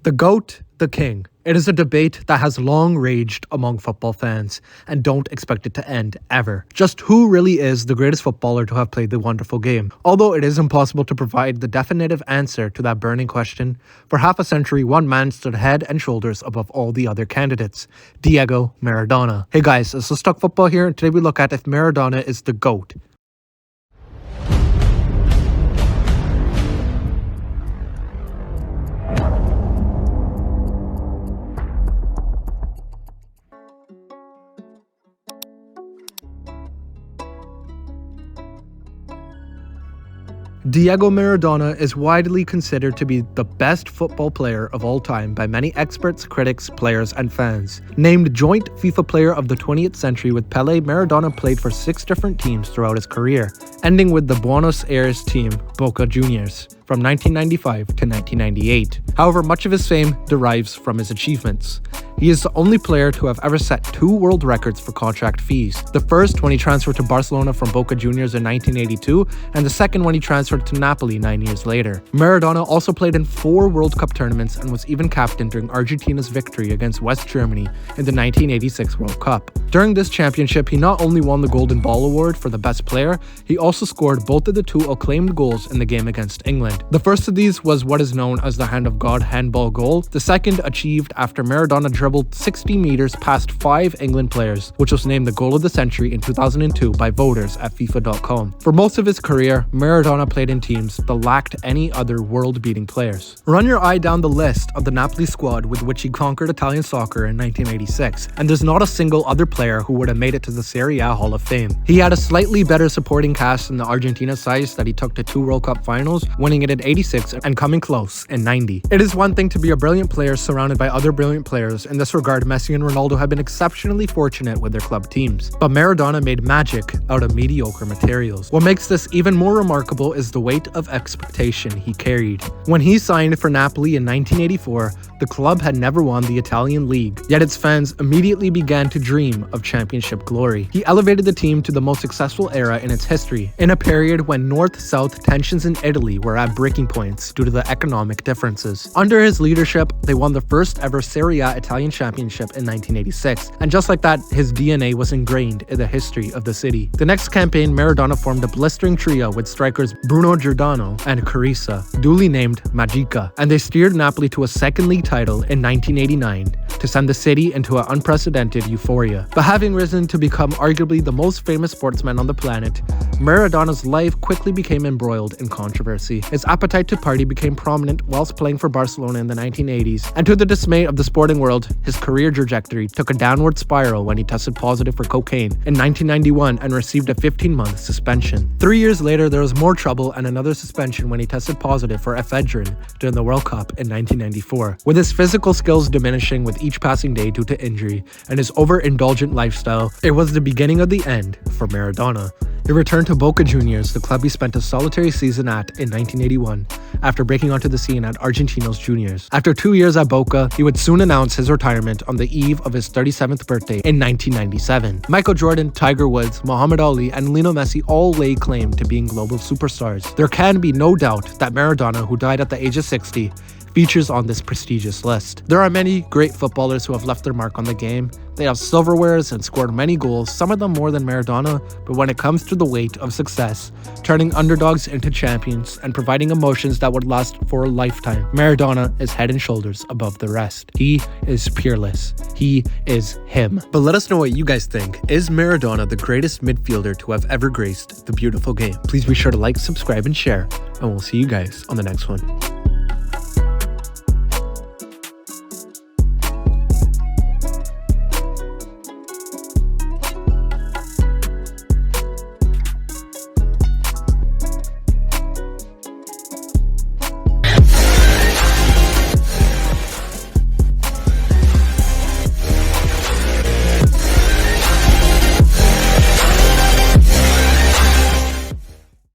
The GOAT, the King. It is a debate that has long raged among football fans and don't expect it to end ever. Just who really is the greatest footballer to have played the wonderful game? Although it is impossible to provide the definitive answer to that burning question, for half a century one man stood head and shoulders above all the other candidates: Diego Maradona. Hey guys, it's Let's Talk Football here, and today we look at if Maradona is the GOAT. Diego Maradona is widely considered to be the best football player of all time by many experts, critics, players, and fans. Named joint FIFA Player of the 20th Century with Pelé, Maradona played for 6 different teams throughout his career, ending with the Buenos Aires team, Boca Juniors, from 1995 to 1998. However, much of his fame derives from his achievements. He is the only player to have ever set 2 world records for contract fees. The first when he transferred to Barcelona from Boca Juniors in 1982, and the second when he transferred to Napoli 9 years later. Maradona also played in 4 World Cup tournaments and was even captain during Argentina's victory against West Germany in the 1986 World Cup. During this championship, he not only won the Golden Ball Award for the best player, he also scored both of the 2 acclaimed goals in the game against England. The first of these was what is known as the Hand of God handball goal. The second achieved after Maradona dribbled 60 meters past 5 England players, which was named the goal of the century in 2002 by voters at FIFA.com. For most of his career, Maradona played in teams that lacked any other world-beating players. Run your eye down the list of the Napoli squad with which he conquered Italian soccer in 1986, and there's not a single other player who would have made it to the Serie A Hall of Fame. He had a slightly better supporting cast than the Argentina sides that he took to 2 World Cup finals, winning it in 86 and coming close in 90. It is one thing to be a brilliant player surrounded by other brilliant players. In this regard, Messi and Ronaldo have been exceptionally fortunate with their club teams. But Maradona made magic out of mediocre materials. What makes this even more remarkable is the weight of expectation he carried. When he signed for Napoli in 1984, the club had never won the Italian league, yet its fans immediately began to dream of championship glory. He elevated the team to the most successful era in its history, in a period when north-south tensions in Italy were at breaking points due to the economic differences. Under his leadership, they won the first ever Serie A Italian championship in 1986, and just like that, his DNA was ingrained in the history of the city. The next campaign, Maradona formed a blistering trio with strikers Bruno Giordano and Carissa, duly named Magica, and they steered Napoli to a second league title in 1989 to send the city into an unprecedented euphoria. But having risen to become arguably the most famous sportsman on the planet, Maradona's life quickly became embroiled in controversy. His appetite to party became prominent whilst playing for Barcelona in the 1980s, and to the dismay of the sporting world, his career trajectory took a downward spiral when he tested positive for cocaine in 1991 and received a 15-month suspension. 3 years later, there was more trouble and another suspension when he tested positive for ephedrine during the World Cup in 1994. With his physical skills diminishing with each passing day due to injury and his overindulgent lifestyle, it was the beginning of the end for Maradona. He returned to Boca Juniors, the club he spent a solitary season at in 1981, after breaking onto the scene at Argentinos Juniors. After 2 years at Boca, he would soon announce his retirement on the eve of his 37th birthday in 1997. Michael Jordan, Tiger Woods, Muhammad Ali, and Lionel Messi all lay claim to being global superstars. There can be no doubt that Maradona, who died at the age of 60, features on this prestigious list. There are many great footballers who have left their mark on the game. They have silverwares and scored many goals, some of them more than Maradona, but when it comes to the weight of success, turning underdogs into champions and providing emotions that would last for a lifetime, Maradona is head and shoulders above the rest. He is peerless. He is him. But let us know what you guys think. Is Maradona the greatest midfielder to have ever graced the beautiful game? Please be sure to like, subscribe, and share, and we'll see you guys on the next one.